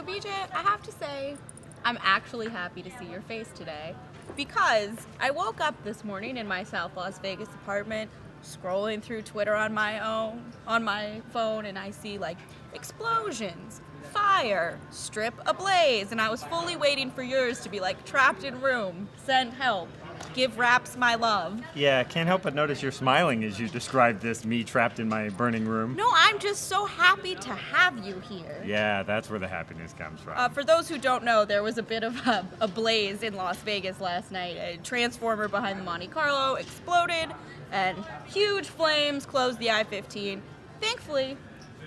BJ, I have to say, I'm actually happy to see your face today because I woke up this morning in my South Las Vegas apartment, scrolling through Twitter on my phone, and I see like explosions, fire, strip ablaze, and I was fully waiting for yours to be like trapped in room, send help, give Raps my love. Yeah, can't help but notice you're smiling as you describe this, me trapped in my burning room. No, I'm just so happy to have you here. Yeah, that's where the happiness comes from. For those who don't know, there was a bit of a blaze in Las Vegas last night. A transformer behind the Monte Carlo exploded, and huge flames closed the I-15. Thankfully,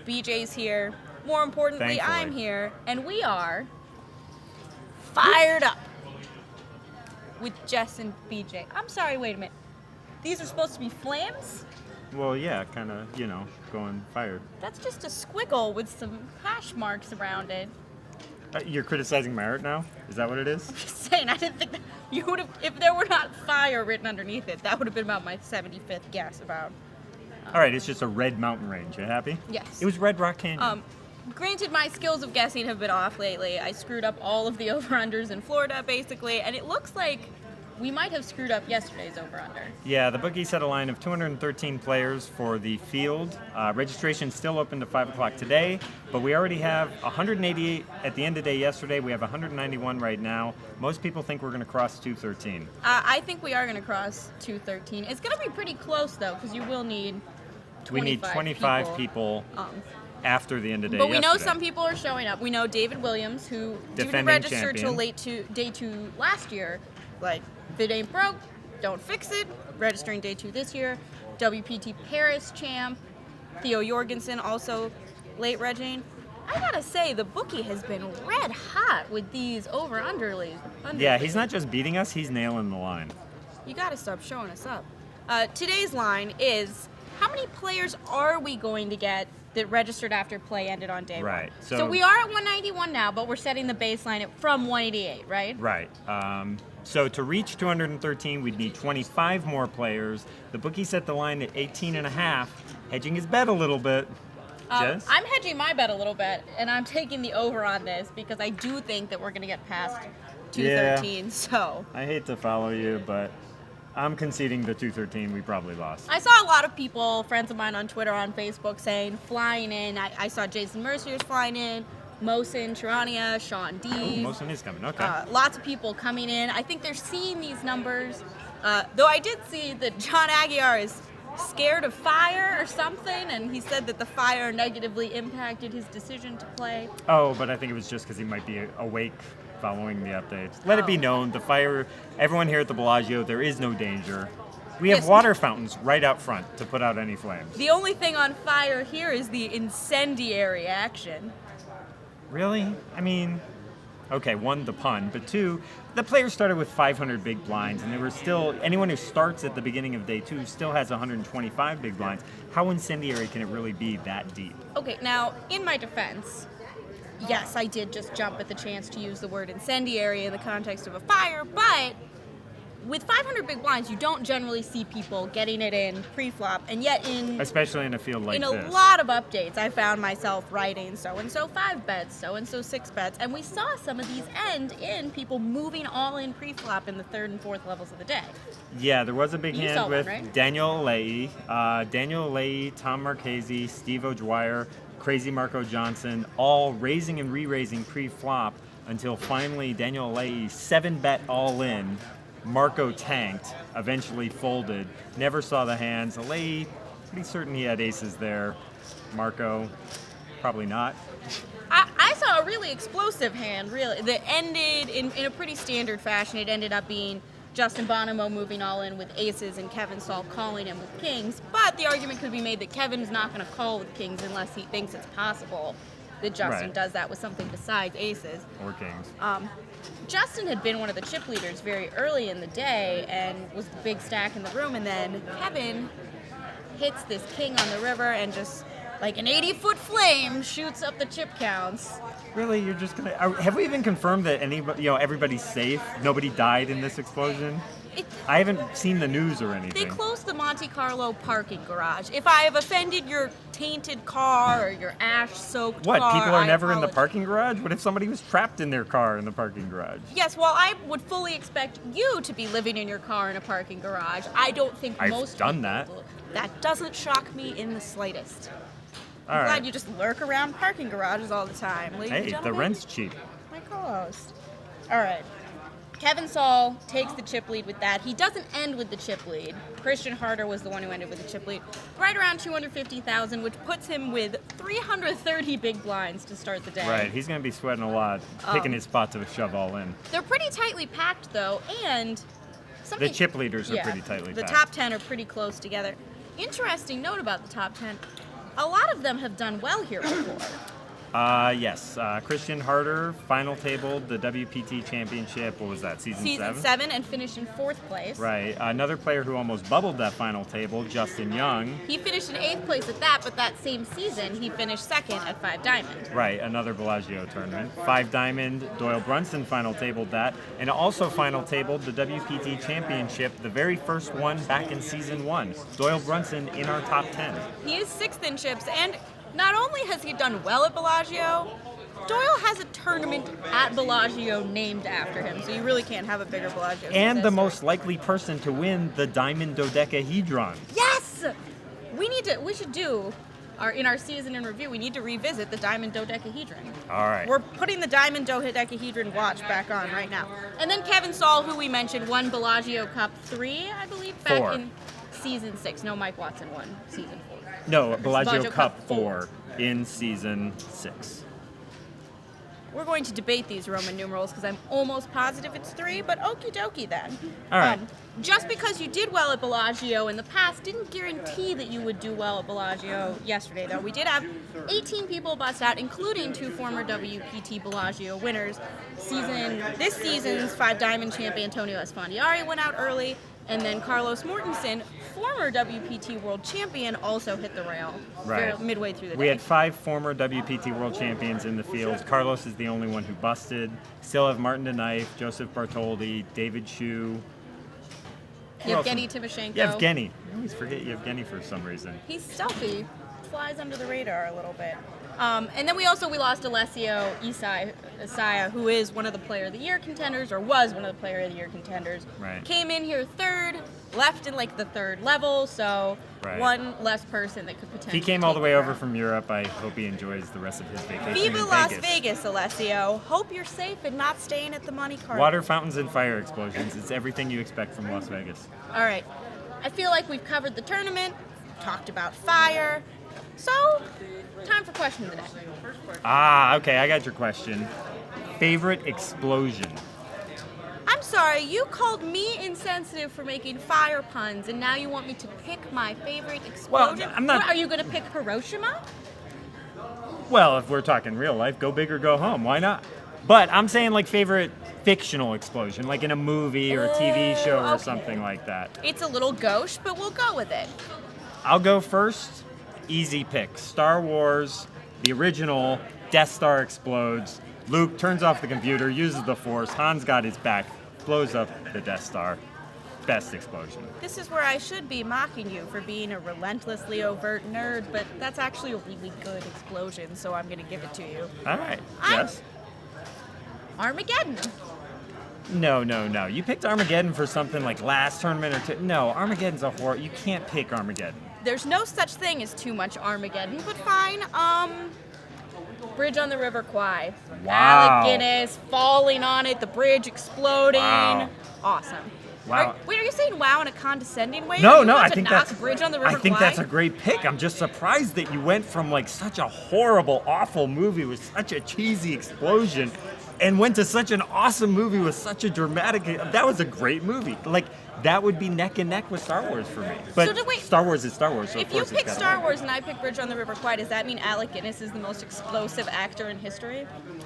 BJ's here. More importantly, Thankfully. I'm here, and we are fired up with Jess and BJ. I'm sorry, wait a minute. These are supposed to be flames? Well, yeah, kind of, going fired. That's just a squiggle with some hash marks around it. You're criticizing my art now? Is that what it is? I'm just saying, I didn't think that you would have, if there were not fire written underneath it, that would have been about my 75th guess about. All right, it's just a red mountain range. You happy? Yes. It was Red Rock Canyon. Granted, my skills of guessing have been off lately. I screwed up all of the over-unders in Florida, basically, and it looks like we might have screwed up yesterday's over-under. Yeah, the bookie set a line of 213 players for the field. Registration's still open to 5 o'clock today, but we already have 188 at the end of the day yesterday. We have 191 right now. Most people think we're going to cross 213. I think we are going to cross 213. It's going to be pretty close, though, because you will need 25 We need 25 people after the end of the day But we know yesterday. some people are showing up. We know David Williams, who didn't Defending register champion. till day two last year. Like, if it ain't broke, don't fix it. Registering day 2 this year. WPT Paris champ. Theo Jorgensen also late regging. I gotta say, the bookie has been red hot with these over-unders. Yeah, he's not just beating us, he's nailing the line. You gotta stop showing us up. Today's line is, how many players are we going to get that registered after play ended on day 1? Right. So we are at 191 now, but we're setting the baseline from 188, right? Right. So to reach 213, we'd need 25 more players. The bookie set the line at 18 and a half, hedging his bet a little bit. Jess? I'm hedging my bet a little bit, and I'm taking the over on this because I do think that we're going to get past 213. Yeah. So I hate to follow you, but I'm conceding the 213. We probably lost. I saw a lot of people, friends of mine on Twitter, on Facebook, saying flying in. I saw Jason Mercier's flying in, Mohsen, Charania, Sean D. Mohsen is coming. Okay. Lots of people coming in. I think they're seeing these numbers. Though I did see that John Aguiar is scared of fire or something, and he said that the fire negatively impacted his decision to play. Oh, but I think it was just because he might be awake following the updates. Let it be known, the fire, everyone here at the Bellagio, there is no danger. We have water fountains right out front to put out any flames. The only thing on fire here is the incendiary action. Really? I mean, okay, 1, the pun, but 2, the players started with 500 big blinds, and there were still, anyone who starts at the beginning of day 2 still has 125 big blinds. How incendiary can it really be that deep? Okay, now, in my defense, yes, I did just jump at the chance to use the word incendiary in the context of a fire, but with 500 big blinds, you don't generally see people getting it in pre-flop, and yet especially in a field like this. In a lot of updates, I found myself writing so-and-so 5 bets, so-and-so 6 bets, and we saw some of these end in people moving all in pre-flop in the 3rd and 4th levels of the day. Yeah, there was a big You saw hand one, with right? Daniel Leahy, Tom Marchese, Steve O'Dwyer, Crazy Marco Johnson, all raising and re-raising pre-flop until finally Daniel Leahy 7-bet all in. Marco tanked, eventually folded, never saw the hands. Leahy, pretty certain he had aces there. Marco, probably not. I saw a really explosive hand, really, that ended in a pretty standard fashion. It ended up being Justin Bonomo moving all in with aces and Kevin Stahl calling him with kings. But the argument could be made that Kevin is not going to call with kings unless he thinks it's possible that Justin does that with something besides aces. Or kings. Justin had been one of the chip leaders very early in the day and was the big stack in the room, and then Kevin hits this king on the river and just like an 80-foot flame shoots up the chip counts. Really, you're just gonna? Have we even confirmed that everybody's safe? Nobody died in this explosion? I haven't seen the news or anything. They closed the Monte Carlo parking garage. If I have offended your tainted car or your ash-soaked car, What? People are I never in the apologize. parking garage? What if somebody was trapped in their car in the parking garage? Yes, well, I would fully expect you to be living in your car in a parking garage. I don't think I've most done people that. do. That doesn't shock me in the slightest. All I'm right. glad you just lurk around parking garages all the time. Ladies and Hey, the gentlemen, rent's cheap. my co-host. All right. Kevin Saul takes the chip lead with that. He doesn't end with the chip lead. Christian Harder was the one who ended with the chip lead. Right around 250,000, which puts him with 330 big blinds to start the day. Right, he's going to be sweating a lot, picking his spot to shove all in. They're pretty tightly packed, though, and The something... chip leaders are Yeah, pretty tightly the packed. top 10 are pretty close together. Interesting note about the top 10. A lot of them have done well here before. Yes. Christian Harder final tabled the WPT Championship. What was that, season 7 and finished in 4th place. Right. Another player who almost bubbled that final table, Justin Young. He finished in 8th place at that, but that same season he finished 2nd at 5 Diamond. Right, another Bellagio tournament. 5 Diamond, Doyle Brunson final tabled that, and also final tabled the WPT Championship, the very first one back in season 1. Doyle Brunson in our top 10. He is 6th in chips, and not only has he done well at Bellagio, Doyle has a tournament at Bellagio named after him, so you really can't have a bigger Bellagio. And the success most story. likely person to win the Diamond Dodecahedron. Yes! We should do in our season in review, we need to revisit the Diamond Dodecahedron. All right. We're putting the Diamond Dodecahedron watch back on right now. And then Kevin Saul, who we mentioned, won Bellagio Cup 3, I believe, back 4. in season 6. No, Mike Watson won season 4. No, Bellagio Bellagio Cup Cup 4 in season 6. We're going to debate these Roman numerals because I'm almost positive it's 3, but okie dokie then. All right. Just because you did well at Bellagio in the past didn't guarantee that you would do well at Bellagio yesterday, though. We did have 18 people bust out, including 2 former WPT Bellagio winners. This season's 5 Diamond champ Antonio Esfandiari went out early, and then Carlos Mortensen, former WPT World Champion, also hit the rail Right. midway through the day. We had 5 former WPT World Champions in the field. Carlos is the only one who busted. Still have Martin DeKnife, Joseph Bartoldi, David Shu. Who else? Yevgeny Timoshenko. Yevgeny. I always forget Yevgeny for some reason. He's stealthy, flies under the radar a little bit. And then we lost Alessio Isaiah, who is one of the Player of the Year contenders, or was one of the Player of the Year contenders. Right. Came in here 3rd, left in like the 3rd level, so Right. one less person that could potentially. He came all the way take over the from Europe. I hope he enjoys the rest of his vacation Viva in Las Vegas. Vegas, Alessio. Hope you're safe and not staying at the money cart. Water fountains and fire explosions. It's everything you expect from Las Vegas. All right. I feel like we've covered the tournament, talked about fire, so time for question of the day. Okay, I got your question. Favorite explosion? I'm sorry, you called me insensitive for making fire puns, and now you want me to pick my favorite explosion? I'm not- What, are you going to pick Hiroshima? Well, if we're talking real life, go big or go home. Why not? But I'm saying like favorite fictional explosion, like in a movie or a TV show or okay. something like that. It's a little gauche, but we'll go with it. I'll go first. Easy pick. Star Wars, the original Death Star explodes. Luke turns off the computer, uses the Force. Han's got his back, blows up the Death Star. Best explosion. This is where I should be mocking you for being a relentlessly overt nerd, but that's actually a really good explosion, so I'm going to give it to you. All right. I'm- Yes. Armageddon. No. You picked Armageddon for something like last tournament or two. No, Armageddon's a horror. You can't pick Armageddon. There's no such thing as too much Armageddon, but fine. Bridge on the River Kwai. Wow. Alec Guinness falling on it, the bridge exploding. Wow. Awesome. Wow. Wait, are you saying wow in a condescending way? No, Are you about I to think knock that's Bridge on the River I think Kwai? that's a great pick. I'm just surprised that you went from like such a horrible, awful movie with such a cheesy explosion and went to such an awesome movie with such a dramatic. That was a great movie. Like that would be neck and neck with Star Wars for me. But wait. Star Wars is Star Wars. So If of you course pick it's Star Wars and I pick Bridge on the River Kwai, does that mean Alec Guinness is the most explosive actor in history?